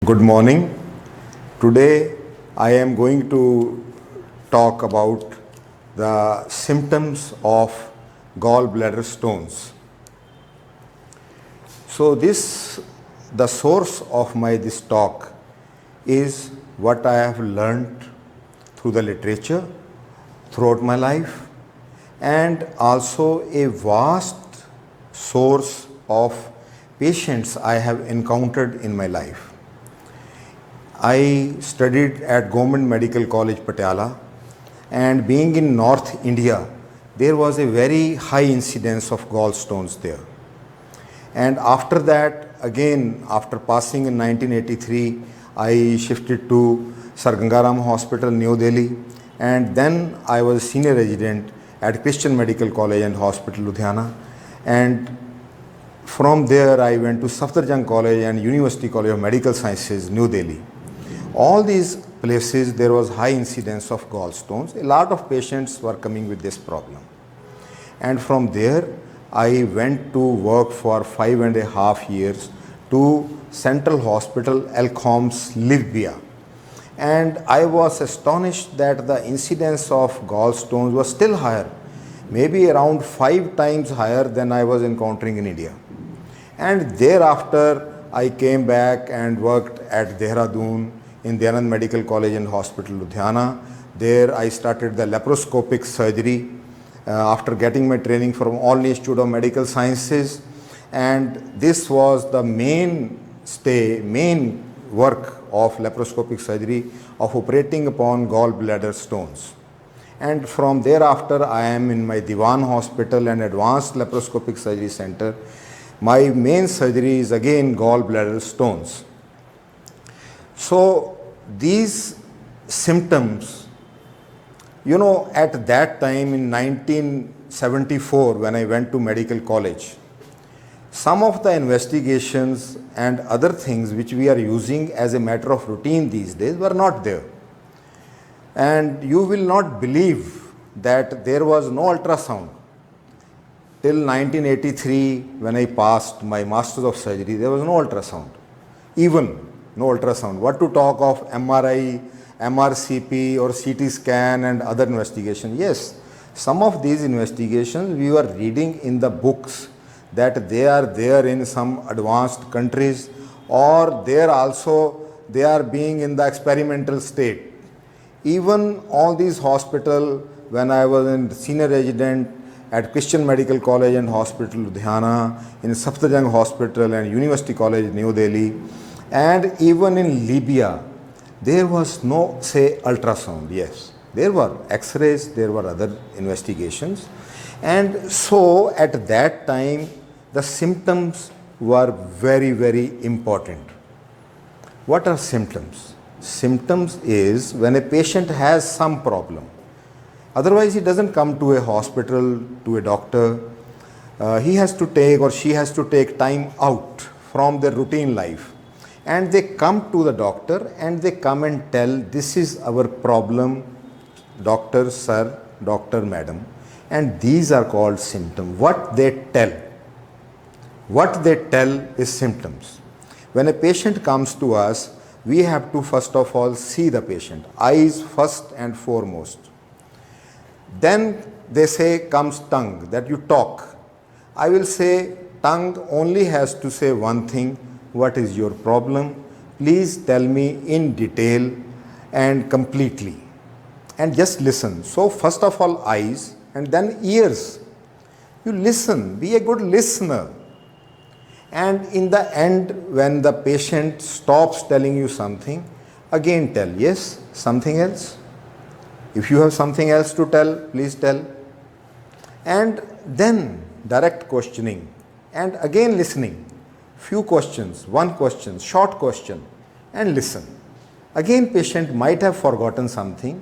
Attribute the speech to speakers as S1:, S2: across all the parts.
S1: Good morning. Today I am going to talk about the symptoms of gallbladder stones. So the source of this talk is what I have learned through the literature throughout my life, and also a vast source of patients I have encountered in my life. I studied at Government Medical College, Patiala, and being in North India, there was a very high incidence of gallstones there. And after that, again, after passing in 1983, I shifted to Sir Gangaram Hospital, New Delhi, and then I was senior resident at Christian Medical College and Hospital, Ludhiana. And from there, I went to Safdarjung College and University College of Medical Sciences, New Delhi. All these places, there was high incidence of gallstones. A lot of patients were coming with this problem. And from there, I went to work for 5.5 years to Central Hospital, Elkholms, Libya. And I was astonished that the incidence of gallstones was still higher, maybe around 5 times higher than I was encountering in India. And thereafter, I came back and worked at Dehradun in Dayanand Medical College and Hospital, Ludhiana. There I started the laparoscopic surgery after getting my training from All Institute of Medical Sciences. And this was the main work of laparoscopic surgery of operating upon gallbladder stones. And from thereafter, I am in my Diwan Hospital and Advanced Laparoscopic Surgery Center. My main surgery is again gallbladder stones. So these symptoms, at that time in 1974 when I went to medical college, some of the investigations and other things which we are using as a matter of routine these days were not there. And you will not believe that there was no ultrasound. Till 1983 when I passed my Masters of Surgery, there was no ultrasound. Even no ultrasound. What to talk of MRI, MRCP or CT scan and other investigations? Yes, some of these investigations we were reading in the books that they are there in some advanced countries, or they are being in the experimental state. Even all these hospitals, when I was in senior resident at Christian Medical College and Hospital, Ludhiana, in Safdarjung Hospital and University College, New Delhi, and even in Libya, there was no, ultrasound. Yes, there were X-rays, there were other investigations. And so at that time, the symptoms were very, very important. What are symptoms? Symptoms is when a patient has some problem. Otherwise, he doesn't come to a hospital, to a doctor. He has to take or she has to take time out from their routine life. And they come to the doctor and they come and tell, this is our problem, doctor, sir, doctor, madam. And these are called symptoms. What they tell is symptoms. When a patient comes to us, we have to first of all see the patient, eyes first and foremost. Then they say comes tongue, that you talk. I will say tongue only has to say one thing: what is your problem? Please tell me in detail and completely. And just listen. So first of all eyes and then ears. You listen, be a good listener. And in the end, when the patient stops telling you something, again tell, yes, something else. If you have something else to tell, please tell. And then direct questioning and again listening. Few questions, one question, short question, and listen. Again, patient might have forgotten something.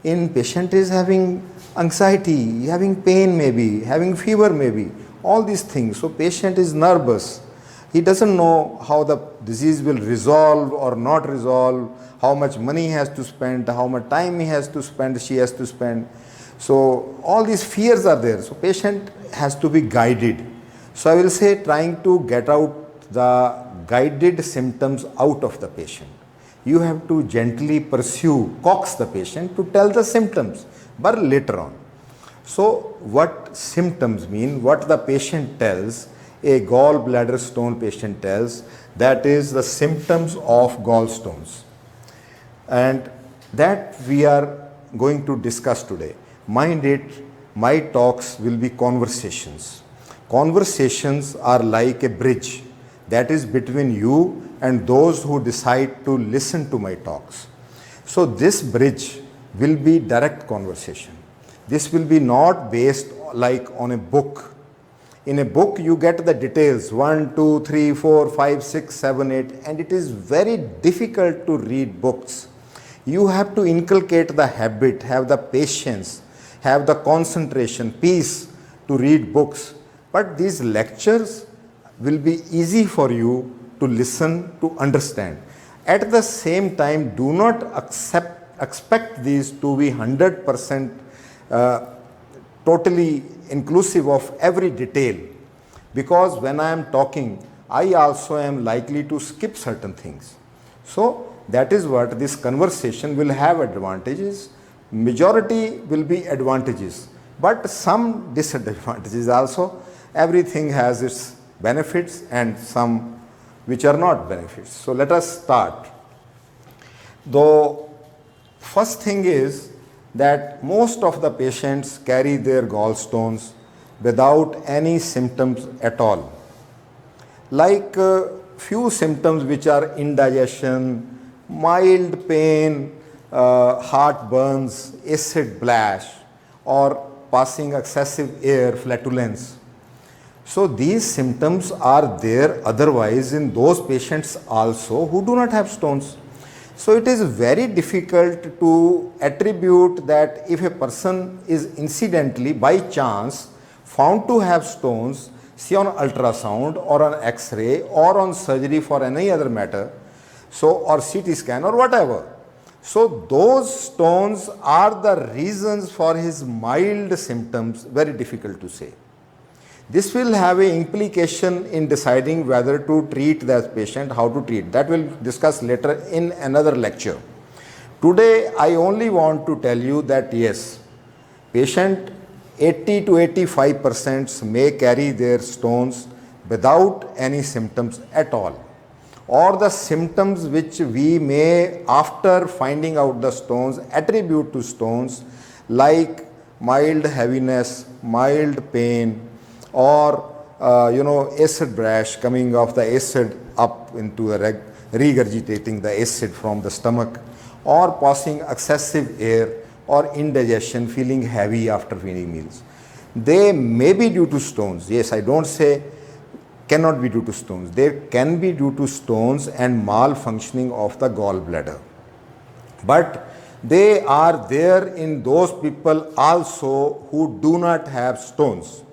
S1: Patient is having anxiety, having pain maybe, having fever maybe, all these things. So patient is nervous. He doesn't know how the disease will resolve or not resolve, how much money he has to spend, how much time he has to spend, she has to spend. So all these fears are there. So patient has to be guided. So I will say trying to get out the guided symptoms out of the patient. You have to gently pursue, coax the patient to tell the symptoms, but later on. So what symptoms mean, what the patient tells, a gallbladder stone patient tells, that is the symptoms of gallstones. And that we are going to discuss today. Mind it, my talks will be conversations. Conversations are like a bridge that is between you and those who decide to listen to my talks. So this bridge will be direct conversation. This will be not based like on a book. In a book you get the details 1, 2, 3, 4, 5, 6, 7, 8, and it is very difficult to read books. You have to inculcate the habit, have the patience, have the concentration, peace to read books. But these lectures will be easy for you to listen, to understand. At the same time, do not expect these to be 100% totally inclusive of every detail. Because when I am talking, I also am likely to skip certain things. So that is what this conversation will have advantages. Majority will be advantages, but some disadvantages also. Everything has its benefits and some which are not benefits. So let us start. The first thing is that most of the patients carry their gallstones without any symptoms at all. Like few symptoms which are indigestion, mild pain, heartburns, acid blash, or passing excessive air, flatulence. So these symptoms are there otherwise in those patients also who do not have stones. So it is very difficult to attribute that if a person is incidentally by chance found to have stones, see on ultrasound or on X-ray or on surgery for any other matter, so or CT scan or whatever. So those stones are the reasons for his mild symptoms, very difficult to say. This will have an implication in deciding whether to treat that patient, how to treat. That we'll discuss later in another lecture. Today I only want to tell you that yes, patient 80 to 85% may carry their stones without any symptoms at all, or the symptoms which we may after finding out the stones attribute to stones, like mild heaviness, mild pain, or acid rash, coming of the acid up into the regurgitating the acid from the stomach, or passing excessive air, or indigestion, feeling heavy after feeding meals. They may be due to stones. Yes, I don't say cannot be due to stones. They can be due to stones and malfunctioning of the gallbladder. But they are there in those people also who do not have stones.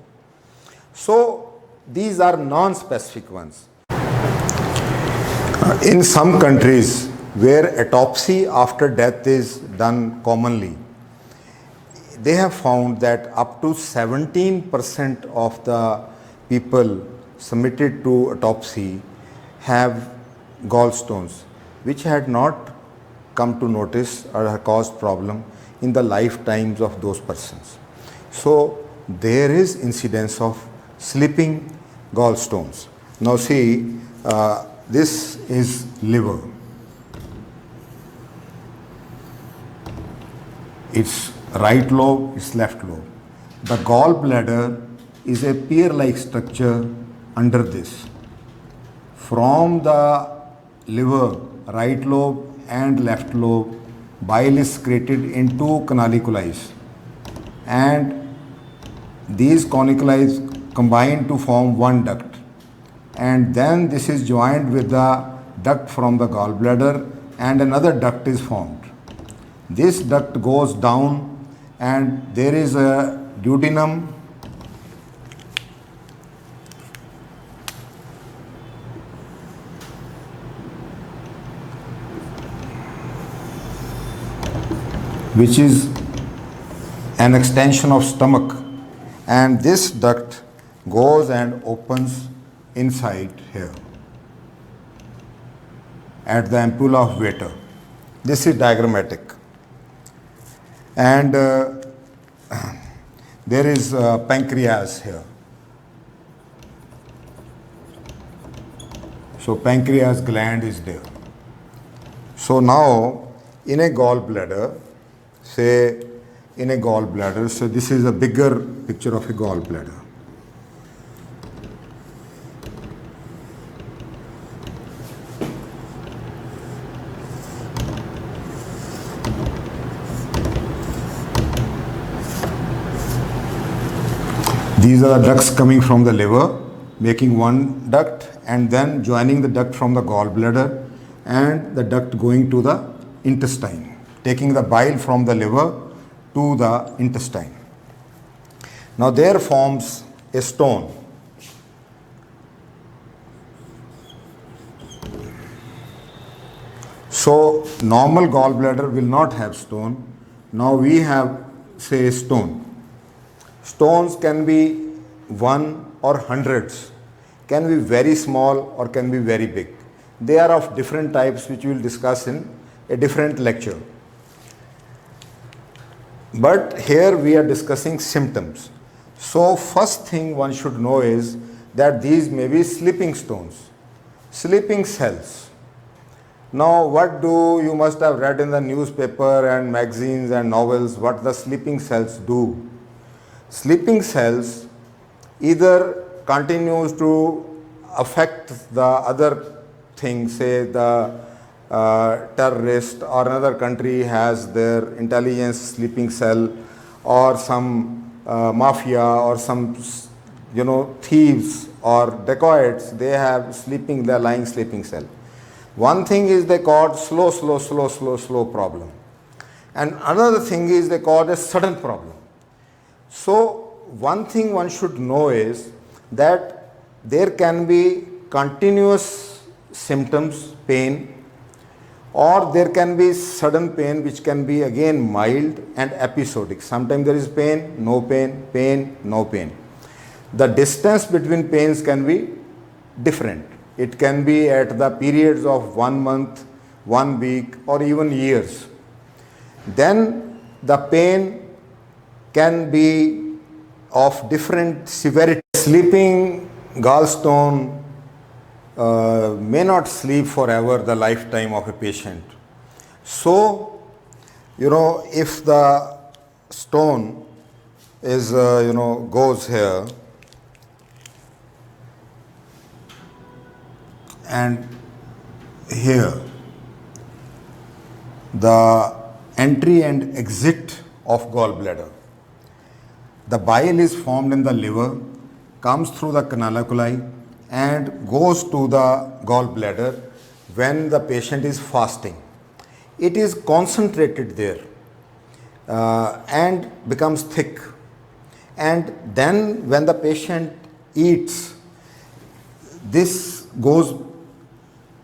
S1: So these are non-specific ones. In some countries where autopsy after death is done commonly, they have found that up to 17% of the people submitted to autopsy have gallstones, which had not come to notice or have caused problem in the lifetimes of those persons. So there is incidence of sleeping gallstones. Now see, this is liver. It's right lobe, it's left lobe. The gallbladder is a pear-like structure under this. From the liver, right lobe and left lobe, bile is secreted into canaliculi, and these canaliculi combine to form one duct, and then this is joined with the duct from the gallbladder and another duct is formed. This duct goes down and there is a duodenum, which is an extension of stomach, and this duct goes and opens inside here. at the ampulla of Vater. This is diagrammatic. And there is pancreas here. So pancreas gland is there. So now in a gallbladder, so this is a bigger picture of a gallbladder. These are the ducts coming from the liver, making one duct and then joining the duct from the gallbladder and the duct going to the intestine, taking the bile from the liver to the intestine. Now there forms a stone. So normal gallbladder will not have stone. Now we have, say, a stone. Stones can be one or hundreds, can be very small or can be very big. They are of different types, which we will discuss in a different lecture. But here we are discussing symptoms. So first thing one should know is that these may be sleeping stones, sleeping cells. Now what you must have read in the newspaper and magazines and novels what the sleeping cells do. Sleeping cells either continues to affect the other thing, say the terrorist or another country has their intelligence sleeping cell, or some mafia or some thieves or dacoits, they have their lying sleeping cell. One thing is they cause slow problem, and another thing is they cause a sudden problem. So one thing one should know is that there can be continuous symptoms, pain, or there can be sudden pain which can be again mild and episodic. Sometimes there is pain, no pain, pain, no pain. The distance between pains can be different. It can be at the periods of 1 month, 1 week, or even years. Then the pain can be of different severity. Sleeping gallstone may not sleep forever, the lifetime of a patient. So, if the stone is, goes here and here, the entry and exit of gallbladder. The bile is formed in the liver, comes through the canaliculi and goes to the gallbladder when the patient is fasting. It is concentrated there and becomes thick. And then when the patient eats, this goes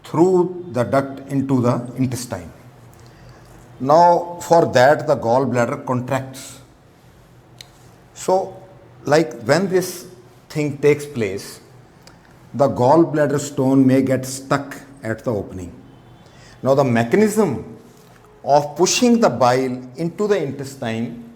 S1: through the duct into the intestine. Now for that the gallbladder contracts. So like when this thing takes place, the gallbladder stone may get stuck at the opening. Now the mechanism of pushing the bile into the intestine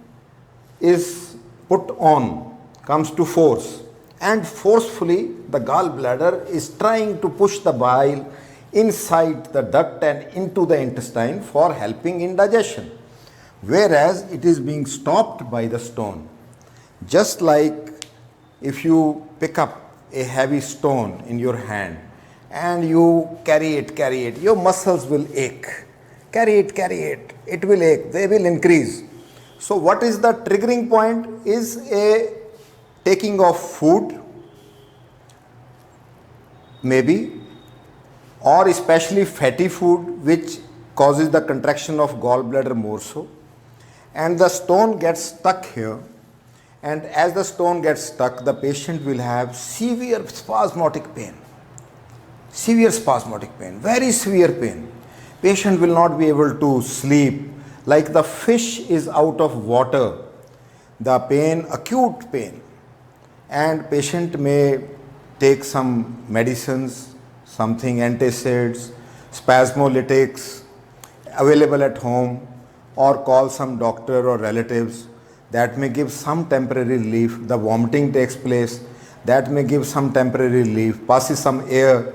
S1: is put on, comes to force, and forcefully the gallbladder is trying to push the bile inside the duct and into the intestine for helping in digestion, whereas it is being stopped by the stone. Just like if you pick up a heavy stone in your hand and you carry it, your muscles will ache. Carry it, it will ache, they will increase. So what is the triggering point is a taking of food, maybe, or especially fatty food which causes the contraction of gallbladder more so, and the stone gets stuck here. And as the stone gets stuck, the patient will have severe spasmodic pain, very severe pain. Patient will not be able to sleep, like the fish is out of water, the pain, acute pain. And patient may take some medicines, something antacids, spasmolytics available at home, or call some doctor or relatives, that may give some temporary relief. The vomiting takes place, that may give some temporary relief. Passes some air,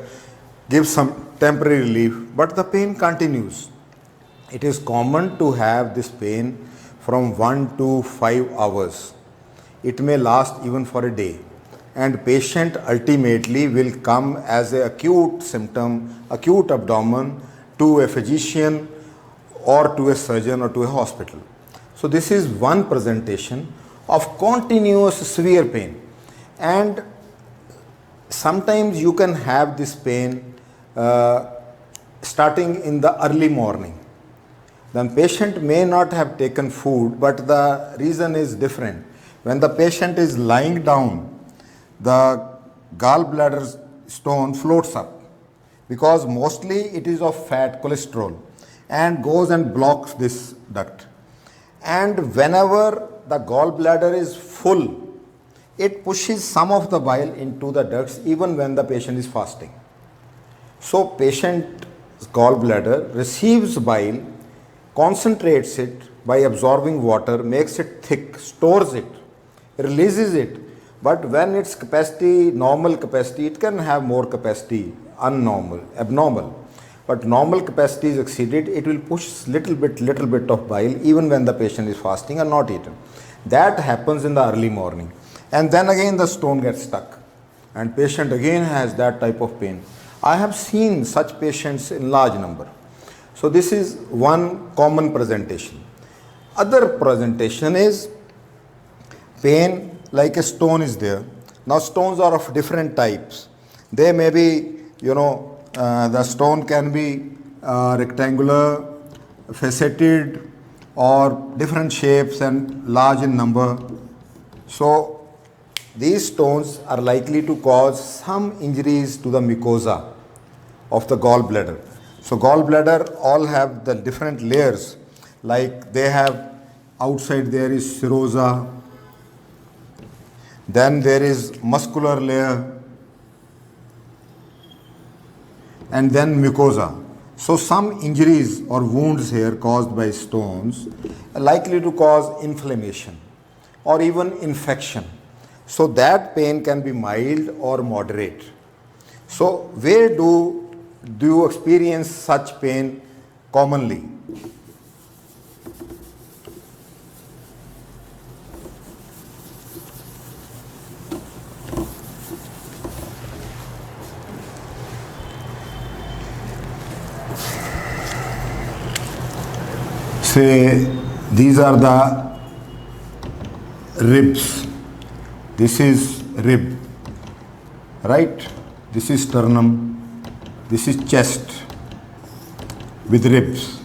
S1: gives some temporary relief, but the pain continues. It is common to have this pain from 1 to 5 hours. It may last even for a day, and patient ultimately will come as a acute symptom, acute abdomen, to a physician or to a surgeon or to a hospital. So this is one presentation of continuous severe pain, and sometimes you can have this pain starting in the early morning. The patient may not have taken food, but the reason is different. When the patient is lying down, the gallbladder stone floats up, because mostly it is of fat cholesterol and goes and blocks this duct. And whenever the gallbladder is full, it pushes some of the bile into the ducts even when the patient is fasting. So patient's gallbladder receives bile, concentrates it by absorbing water, makes it thick, stores it, releases it. But when its capacity, normal capacity, it can have more capacity, abnormal. But normal capacity is exceeded, it will push little bit of bile even when the patient is fasting and not eaten. That happens in the early morning. And then again the stone gets stuck, and patient again has that type of pain. I have seen such patients in large number. So this is one common presentation. Other presentation is pain like a stone is there. Now stones are of different types. They may be, the stone can be rectangular, faceted, or different shapes and large in number. So these stones are likely to cause some injuries to the mucosa of the gallbladder. So gallbladder all have the different layers, like they have outside there is serosa, then there is muscular layer, and then mucosa. So some injuries or wounds here caused by stones are likely to cause inflammation or even infection. So that pain can be mild or moderate. So where do you experience such pain commonly? Say these are the ribs. This is rib, right? This is sternum. This is chest with ribs.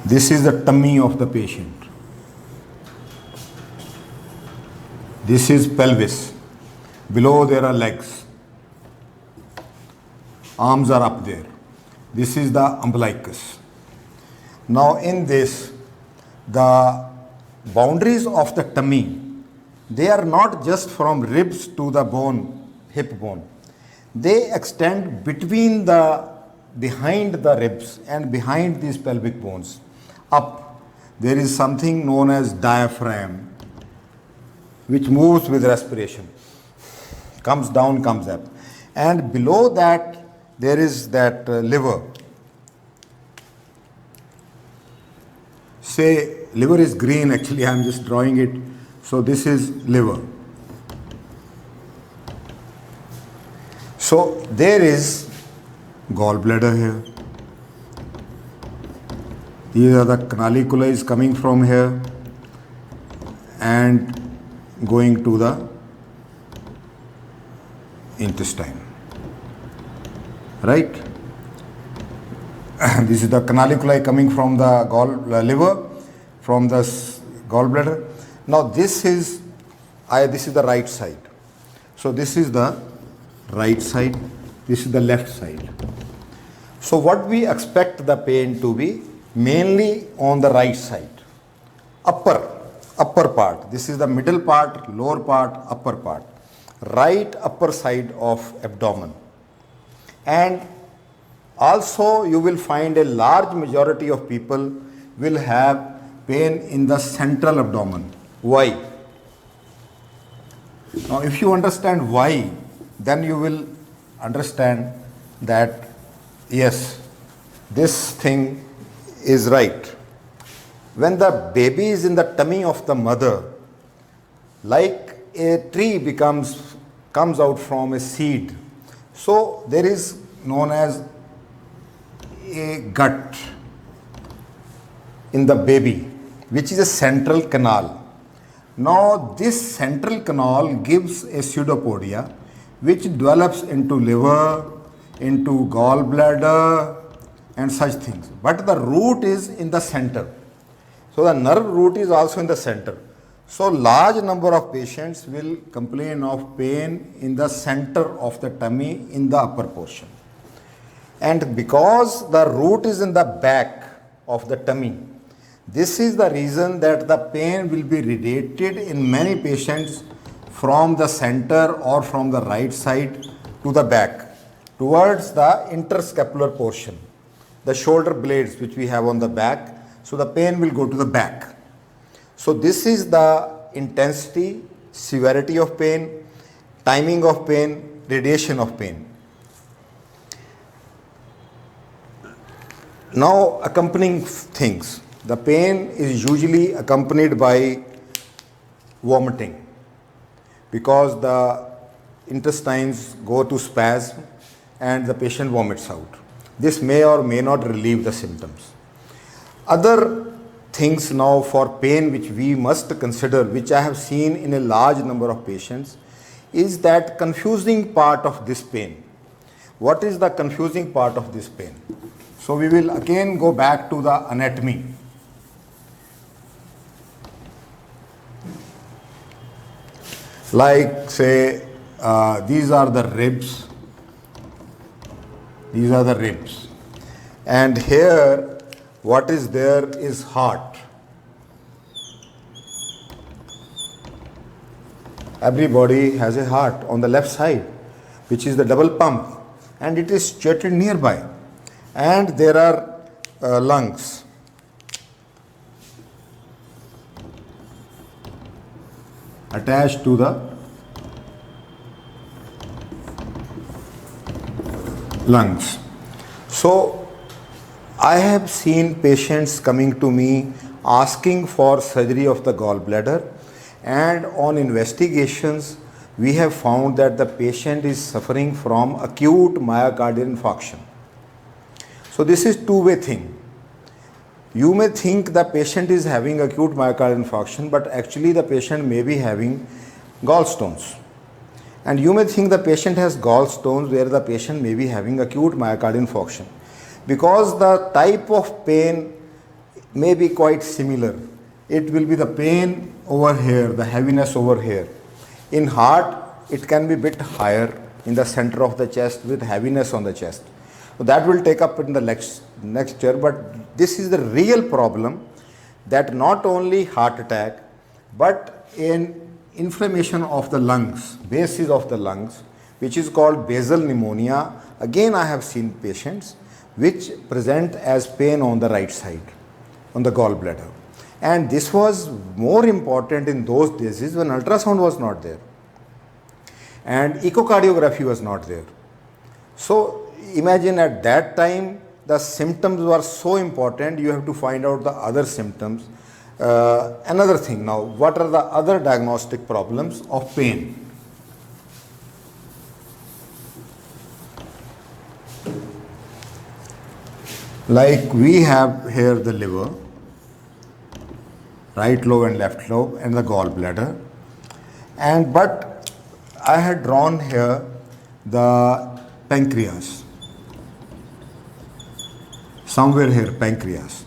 S1: This is the tummy of the patient. This is pelvis. Below there are legs. Arms are up there. This is the umbilicus. Now in this, the boundaries of the tummy, they are not just from ribs to the bone, hip bone. They extend behind the ribs and behind these pelvic bones. Up, there is something known as diaphragm, which moves with respiration. Comes down, comes up. And below that, there is that liver. Say liver is green, actually I am just drawing it. So this is liver. So there is gallbladder here. These are the canaliculi coming from here and going to the intestine. Right? This is the canaliculi coming from the liver, from the gallbladder. Now this is the right side. So this is the right side, this is the left side. So what we expect the pain to be mainly on the right side, upper part. This is the middle part, lower part, upper part, right upper side of abdomen. And also you will find a large majority of people will have pain in the central abdomen. Why? Now if you understand why, then you will understand that yes, this thing is right. When the baby is in the tummy of the mother, like a tree comes out from a seed. So there is known as a gut in the baby, which is a central canal. Now this central canal gives a pseudopodia which develops into liver, into gallbladder and such things. But the root is in the center. So the nerve root is also in the center. So large number of patients will complain of pain in the center of the tummy in the upper portion. And because the root is in the back of the tummy, this is the reason that the pain will be radiated in many patients from the center or from the right side to the back towards the interscapular portion, the shoulder blades which we have on the back. So the pain will go to the back. So this is the intensity, severity of pain, timing of pain, radiation of pain. Now accompanying things. The pain is usually accompanied by vomiting because the intestines go to spasm and the patient vomits out. This may or may not relieve the symptoms. Other things now for pain which we must consider, which I have seen in a large number of patients, is that confusing part of this pain. What is the confusing part of this pain? So we will again go back to the anatomy. Like say these are the ribs. These are the ribs. And here what is there is heart. Everybody has a heart on the left side, which is the double pump, and it is situated nearby. And there are lungs. Attached to the lungs. So I have seen patients coming to me asking for surgery of the gallbladder, and on investigations we have found that the patient is suffering from acute myocardial infarction. So this is two-way thing. You may think the patient is having acute myocardial infarction, but actually the patient may be having gallstones. And you may think the patient has gallstones where the patient may be having acute myocardial infarction, because the type of pain may be quite similar. It will be the pain over here, the heaviness over here. In heart, it can be bit higher in the center of the chest with heaviness on the chest. So that will take up in the next year, but this is the real problem, that not only heart attack, but in inflammation of the lungs, bases of the lungs, which is called basal pneumonia. Again, I have seen patients which present as pain on the right side, on the gallbladder. And this was more important in those days when ultrasound was not there and echocardiography was not there. So imagine at that time the symptoms were so important, you have to find out the other symptoms. Another thing now, what are the other diagnostic problems of pain? Like we have here the liver, right lobe and left lobe, and the gallbladder. But I had drawn here the pancreas. Somewhere here, pancreas.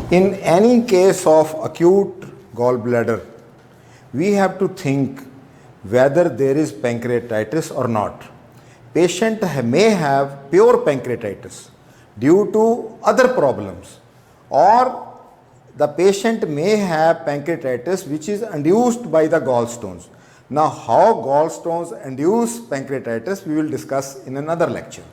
S1: In any case of acute gallbladder, we have to think whether there is pancreatitis or not. Patient may have pure pancreatitis due to other problems, or the patient may have pancreatitis which is induced by the gallstones. Now, how gallstones induce pancreatitis we will discuss in another lecture.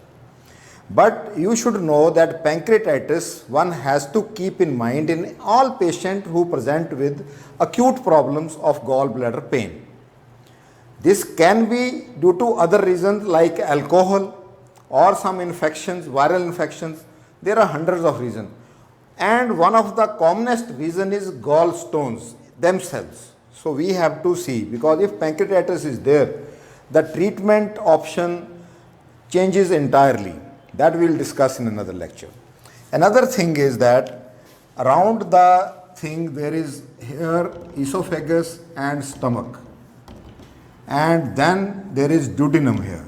S1: But you should know that pancreatitis one has to keep in mind in all patients who present with acute problems of gallbladder pain. This can be due to other reasons like alcohol or some infections, viral infections. There are hundreds of reasons. And one of the commonest reason is gallstones themselves. So we have to see, because if pancreatitis is there, the treatment option changes entirely. That we will discuss in another lecture. Another thing is that around the thing there is here esophagus and stomach, and then there is duodenum here,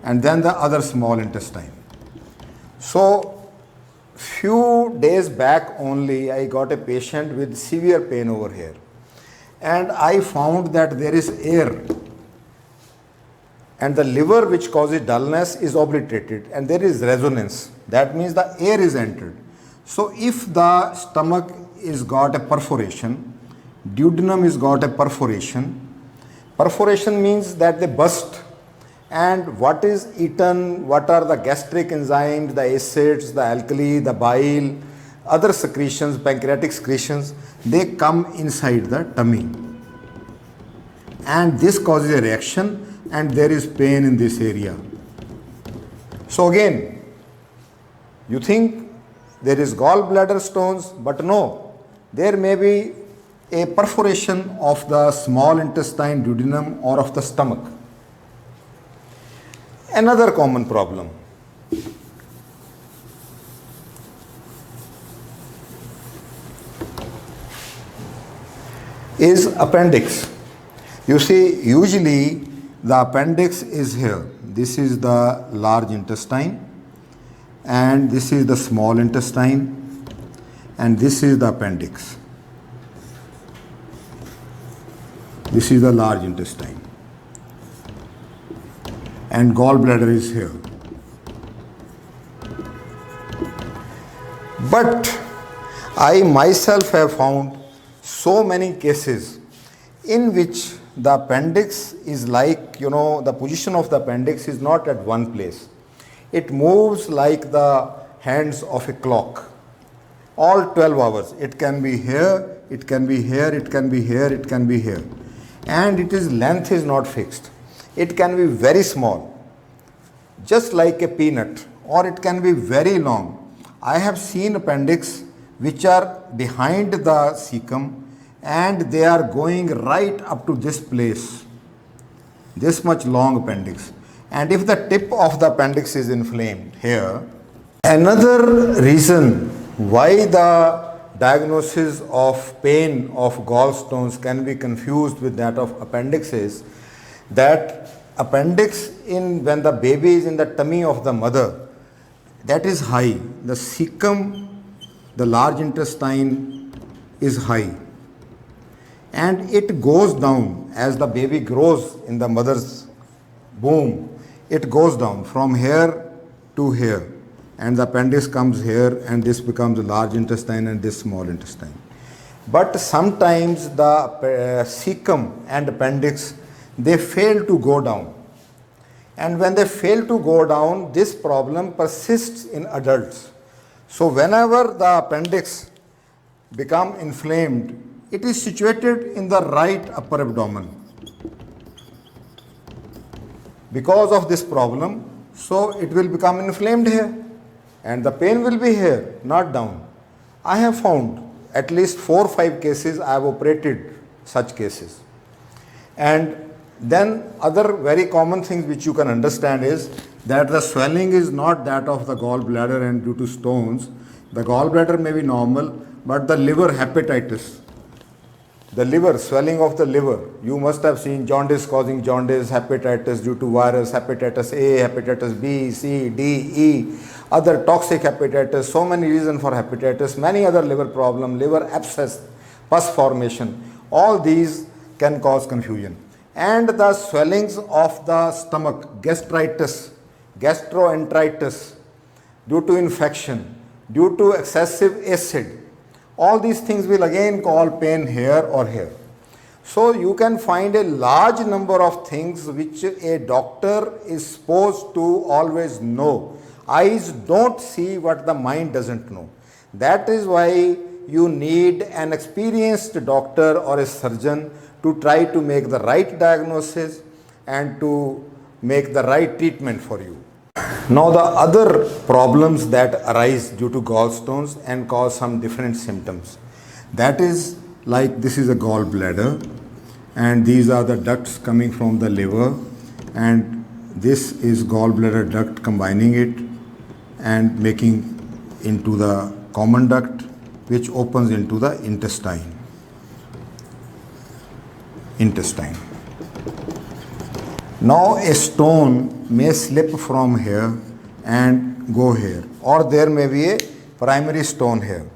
S1: and then the other small intestine. So few days back only I got a patient with severe pain over here, and I found that there is air, and the liver which causes dullness is obliterated, and there is resonance. That means the air is entered. So if the stomach is got a perforation, duodenum is got a perforation. Perforation means that they burst, and what is eaten, what are the gastric enzymes, the acids, the alkali, the bile, other secretions, pancreatic secretions, they come inside the tummy. And this causes a reaction, and there is pain in this area. So again, you think there is gallbladder stones, but no, there may be a perforation of the small intestine, duodenum, or of the stomach. Another common problem is appendix. You see, usually the appendix is here. This is the large intestine, and this is the small intestine, and this is the appendix. This is the large intestine, and gallbladder is here. But I myself have found so many cases in which the appendix is like, the position of the appendix is not at one place. It moves like the hands of a clock, all 12 hours. It can be here, it can be here, it can be here, it can be here. And its length is not fixed. It can be very small, just like a peanut, or it can be very long. I have seen appendix which are behind the cecum, and they are going right up to this place, this much long appendix. And if the tip of the appendix is inflamed here, another reason why the diagnosis of pain of gallstones can be confused with that of appendix is that appendix when the baby is in the tummy of the mother, that is high. The cecum, the large intestine, is high, and it goes down as the baby grows in the mother's womb. It goes down from here to here, and the appendix comes here, and this becomes the large intestine and this small intestine. But sometimes the cecum and appendix, they fail to go down, and when they fail to go down, this problem persists in adults. So whenever the appendix become inflamed, it is situated in the right upper abdomen. Because of this problem, so it will become inflamed here, and the pain will be here, not down. I have found at least 4 or 5 cases. I have operated such cases. And then other very common things which you can understand is that the swelling is not that of the gallbladder and due to stones. The gallbladder may be normal, but the liver hepatitis, the liver, swelling of the liver, you must have seen jaundice causing jaundice, hepatitis due to virus, hepatitis A, hepatitis B, C, D, E, other toxic hepatitis, so many reasons for hepatitis, many other liver problem, liver abscess, pus formation, all these can cause confusion. And the swellings of the stomach, gastritis, gastroenteritis, due to infection, due to excessive acid, all these things will again cause pain here or here. So you can find a large number of things which a doctor is supposed to always know. Eyes don't see what the mind doesn't know. That is why you need an experienced doctor or a surgeon to try to make the right diagnosis and to make the right treatment for you. Now the other problems that arise due to gallstones and cause some different symptoms. That is like this is a gallbladder and these are the ducts coming from the liver, and this is gallbladder duct combining it and making into the common duct which opens into the intestine. Now a stone may slip from here and go here, or there may be a primary stone here.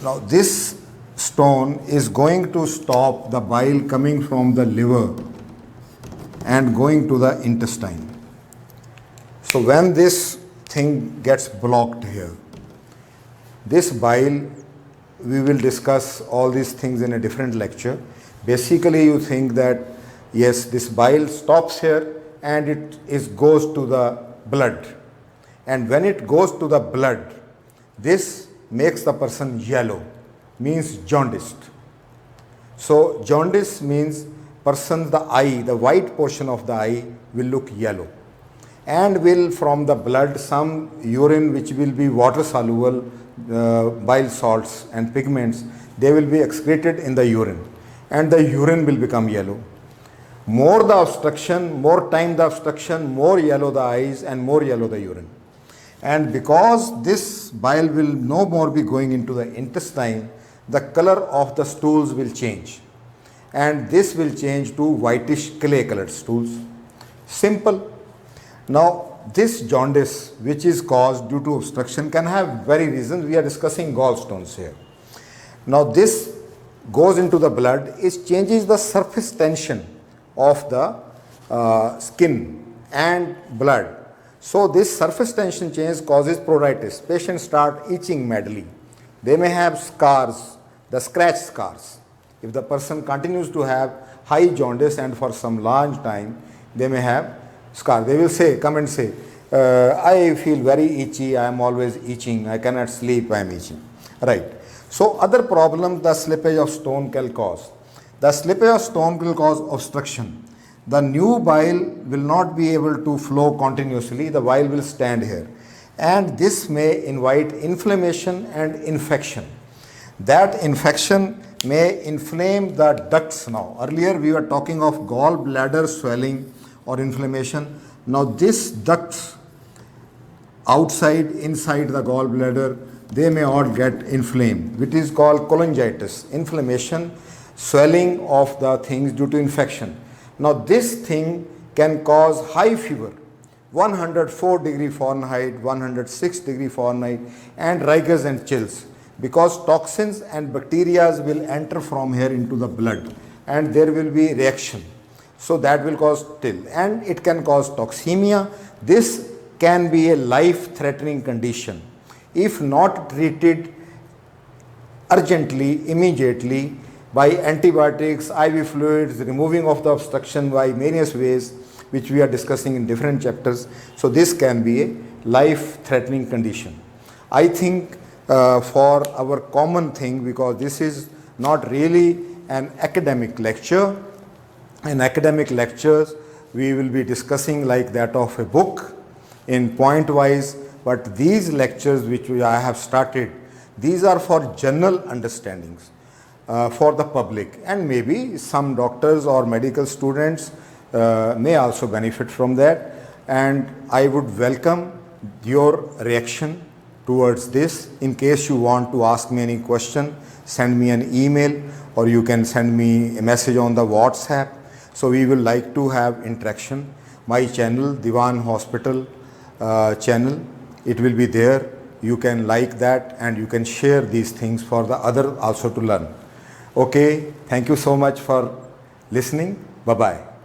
S1: Now this stone is going to stop the bile coming from the liver and going to the intestine. So when this thing gets blocked here, this bile, we will discuss all these things in a different lecture. Basically you think that yes, this bile stops here and it goes to the blood, and when it goes to the blood, this makes the person yellow, means jaundiced. So jaundice means person, the eye, the white portion of the eye will look yellow, and will from the blood some urine which will be water soluble, bile salts and pigments, they will be excreted in the urine, and the urine will become yellow. More the obstruction, more time the obstruction, more yellow the eyes and more yellow the urine. And because this bile will no more be going into the intestine, the color of the stools will change, and this will change to whitish clay colored stools. Simple. Now this jaundice which is caused due to obstruction can have very reasons. We are discussing gallstones here. Now this goes into the blood, it changes the surface tension of the skin and blood. So this surface tension change causes pruritus. Patients start itching madly. They may have scars, the scratch scars. If the person continues to have high jaundice and for some long time, they may have scar. They will say, come and say, I feel very itchy, I am always itching, I cannot sleep, I am itching. Right. So other problem the slippage of stone can cause. The slippage of stone will cause obstruction. The new bile will not be able to flow continuously, the bile will stand here. And this may invite inflammation and infection. That infection may inflame the ducts now. Earlier we were talking of gallbladder swelling or inflammation. Now this ducts outside, inside the gallbladder, they may all get inflamed, which is called cholangitis, inflammation, swelling of the things due to infection. Now this thing can cause high fever, 104 degree Fahrenheit, 106 degree Fahrenheit, and rigors and chills, because toxins and bacteria will enter from here into the blood and there will be reaction. So that will cause chill, and it can cause toxemia. This can be a life-threatening condition if not treated urgently, immediately, by antibiotics, IV fluids, removing of the obstruction by various ways, which we are discussing in different chapters. So this can be a life-threatening condition. I think for our common thing, because this is not really an academic lecture. In academic lectures, we will be discussing like that of a book in point wise, but these lectures which I have started, these are for general understandings. For the public, and maybe some doctors or medical students may also benefit from that, and I would welcome your reaction towards this. In case you want to ask me any question, send me an email, or you can send me a message on the WhatsApp. So we will like to have interaction. My channel, Diwan Hospital channel, it will be there. You can like that and you can share these things for the other also to learn. Okay, thank you so much for listening. Bye-bye.